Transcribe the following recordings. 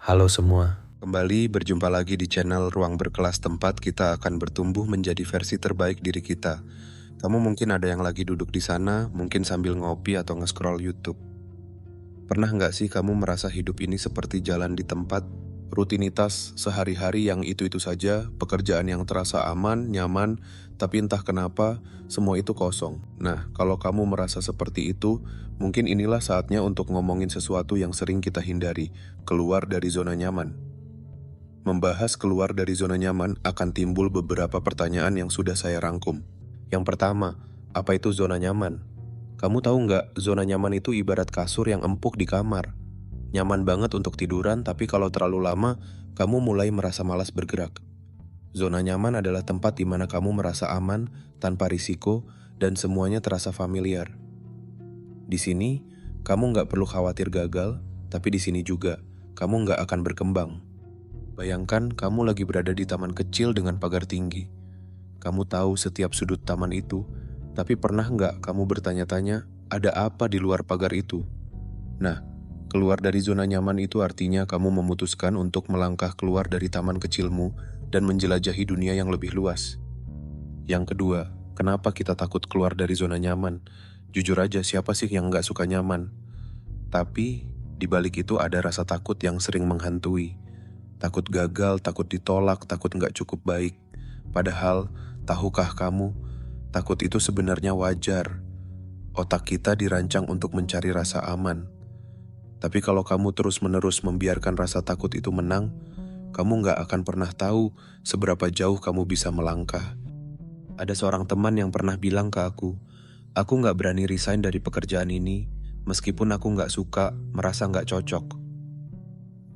Halo semua. Kembali berjumpa lagi di channel Ruang Berkelas, tempat kita akan bertumbuh menjadi versi terbaik diri kita. Kamu mungkin ada yang lagi duduk di sana, mungkin sambil ngopi atau nge-scroll YouTube. Pernah nggak sih kamu merasa hidup ini seperti jalan di tempat, rutinitas sehari-hari yang itu-itu saja, pekerjaan yang terasa aman, nyaman, tapi entah kenapa semua itu kosong. Nah, kalau kamu merasa seperti itu, mungkin inilah saatnya untuk ngomongin sesuatu yang sering kita hindari, keluar dari zona nyaman. Membahas keluar dari zona nyaman akan timbul beberapa pertanyaan yang sudah saya rangkum. Yang pertama, apa itu zona nyaman? Kamu tahu nggak, zona nyaman itu ibarat kasur yang empuk di kamar. Nyaman banget untuk tiduran, tapi kalau terlalu lama, kamu mulai merasa malas bergerak. Zona nyaman adalah tempat di mana kamu merasa aman, tanpa risiko, dan semuanya terasa familiar. Di sini, kamu nggak perlu khawatir gagal, tapi di sini juga, kamu nggak akan berkembang. Bayangkan kamu lagi berada di taman kecil dengan pagar tinggi. Kamu tahu setiap sudut taman itu, tapi pernah nggak kamu bertanya-tanya, ada apa di luar pagar itu? Nah, keluar dari zona nyaman itu artinya kamu memutuskan untuk melangkah keluar dari taman kecilmu dan menjelajahi dunia yang lebih luas. Yang kedua, kenapa kita takut keluar dari zona nyaman? Jujur aja, siapa sih yang nggak suka nyaman? Tapi, di balik itu ada rasa takut yang sering menghantui. Takut gagal, takut ditolak, takut nggak cukup baik. Padahal, tahukah kamu, takut itu sebenarnya wajar. Otak kita dirancang untuk mencari rasa aman. Tapi kalau kamu terus-menerus membiarkan rasa takut itu menang, kamu nggak akan pernah tahu seberapa jauh kamu bisa melangkah. Ada seorang teman yang pernah bilang ke aku nggak berani resign dari pekerjaan ini, meskipun aku nggak suka, merasa nggak cocok.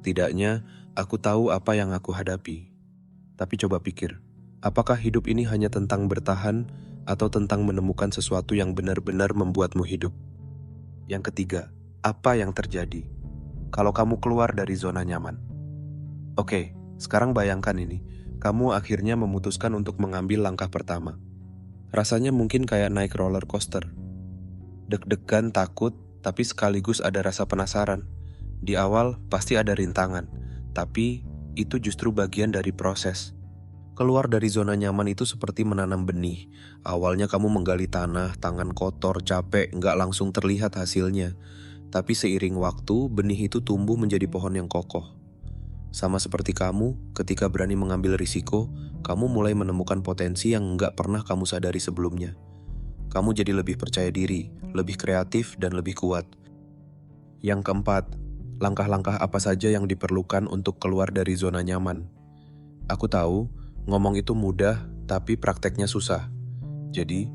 Tidaknya, aku tahu apa yang aku hadapi. Tapi coba pikir, apakah hidup ini hanya tentang bertahan atau tentang menemukan sesuatu yang benar-benar membuatmu hidup? Yang ketiga, apa yang terjadi kalau kamu keluar dari zona nyaman? Oke, sekarang bayangkan ini. Kamu akhirnya memutuskan untuk mengambil langkah pertama. Rasanya mungkin kayak naik roller coaster. Deg-degan, takut, tapi sekaligus ada rasa penasaran. Di awal pasti ada rintangan, tapi itu justru bagian dari proses. Keluar dari zona nyaman itu seperti menanam benih. Awalnya kamu menggali tanah, tangan kotor, capek, nggak langsung terlihat hasilnya. Tapi seiring waktu, benih itu tumbuh menjadi pohon yang kokoh. Sama seperti kamu, ketika berani mengambil risiko, kamu mulai menemukan potensi yang nggak pernah kamu sadari sebelumnya. Kamu jadi lebih percaya diri, lebih kreatif, dan lebih kuat. Yang keempat, langkah-langkah apa saja yang diperlukan untuk keluar dari zona nyaman? Aku tahu, ngomong itu mudah, tapi prakteknya susah. Jadi,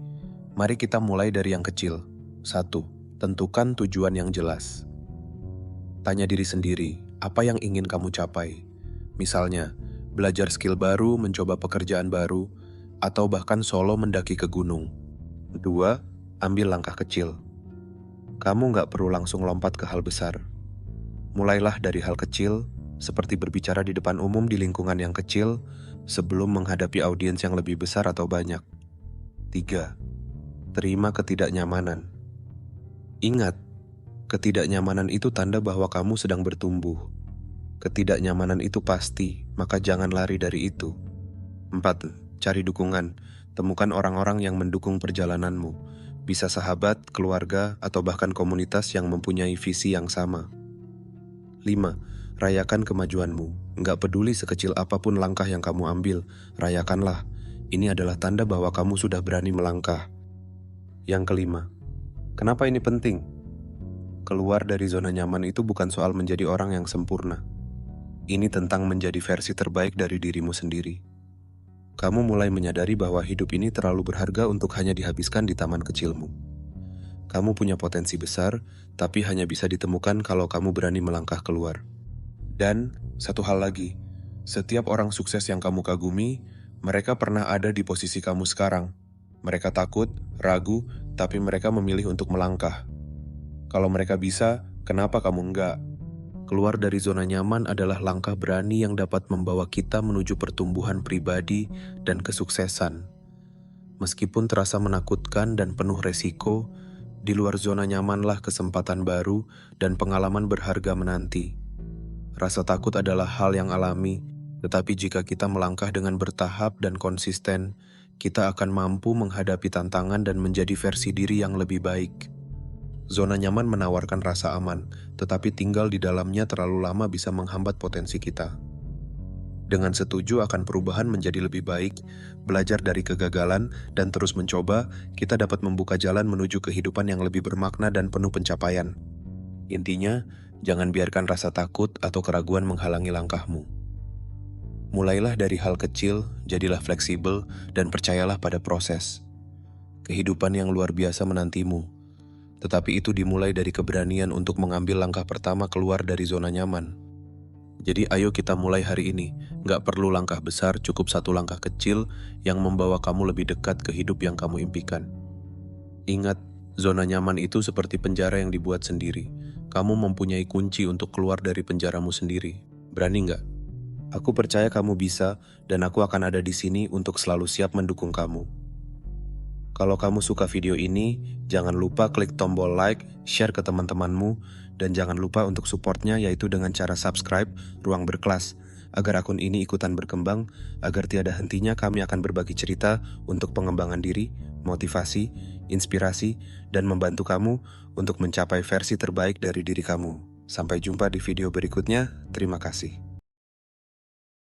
mari kita mulai dari yang kecil. 1. Tentukan tujuan yang jelas. Tanya diri sendiri, apa yang ingin kamu capai? Misalnya, belajar skill baru, mencoba pekerjaan baru, atau bahkan solo mendaki ke gunung. 2. Ambil langkah kecil. Kamu nggak perlu langsung lompat ke hal besar. Mulailah dari hal kecil, seperti berbicara di depan umum di lingkungan yang kecil, sebelum menghadapi audiens yang lebih besar atau banyak. 3. Terima ketidaknyamanan. Ingat, ketidaknyamanan itu tanda bahwa kamu sedang bertumbuh. Ketidaknyamanan itu pasti, maka jangan lari dari itu. 4. Cari dukungan. Temukan orang-orang yang mendukung perjalananmu. Bisa sahabat, keluarga, atau bahkan komunitas yang mempunyai visi yang sama. 5. Rayakan kemajuanmu. Nggak peduli sekecil apapun langkah yang kamu ambil, rayakanlah. Ini adalah tanda bahwa kamu sudah berani melangkah. Yang kelima, kenapa ini penting? Keluar dari zona nyaman itu bukan soal menjadi orang yang sempurna. Ini tentang menjadi versi terbaik dari dirimu sendiri. Kamu mulai menyadari bahwa hidup ini terlalu berharga untuk hanya dihabiskan di taman kecilmu. Kamu punya potensi besar, tapi hanya bisa ditemukan kalau kamu berani melangkah keluar. Dan satu hal lagi, setiap orang sukses yang kamu kagumi, mereka pernah ada di posisi kamu sekarang. Mereka takut, ragu, tapi mereka memilih untuk melangkah. Kalau mereka bisa, kenapa kamu enggak? Keluar dari zona nyaman adalah langkah berani yang dapat membawa kita menuju pertumbuhan pribadi dan kesuksesan. Meskipun terasa menakutkan dan penuh resiko, di luar zona nyamanlah kesempatan baru dan pengalaman berharga menanti. Rasa takut adalah hal yang alami, tetapi jika kita melangkah dengan bertahap dan konsisten, kita akan mampu menghadapi tantangan dan menjadi versi diri yang lebih baik. Zona nyaman menawarkan rasa aman, tetapi tinggal di dalamnya terlalu lama bisa menghambat potensi kita. Dengan setuju akan perubahan menjadi lebih baik, belajar dari kegagalan, dan terus mencoba, kita dapat membuka jalan menuju kehidupan yang lebih bermakna dan penuh pencapaian. Intinya, jangan biarkan rasa takut atau keraguan menghalangi langkahmu. Mulailah dari hal kecil, jadilah fleksibel, dan percayalah pada proses. Kehidupan yang luar biasa menantimu, tetapi itu dimulai dari keberanian untuk mengambil langkah pertama keluar dari zona nyaman. Jadi ayo kita mulai hari ini. Nggak perlu langkah besar, cukup satu langkah kecil yang membawa kamu lebih dekat ke hidup yang kamu impikan. Ingat, zona nyaman itu seperti penjara yang dibuat sendiri. Kamu mempunyai kunci untuk keluar dari penjaramu sendiri. Berani nggak? Aku percaya kamu bisa, dan aku akan ada di sini untuk selalu siap mendukung kamu. Kalau kamu suka video ini, jangan lupa klik tombol like, share ke teman-temanmu, dan jangan lupa untuk supportnya yaitu dengan cara subscribe Ruang Berkelas, agar akun ini ikutan berkembang, agar tiada hentinya kami akan berbagi cerita untuk pengembangan diri, motivasi, inspirasi, dan membantu kamu untuk mencapai versi terbaik dari diri kamu. Sampai jumpa di video berikutnya, terima kasih.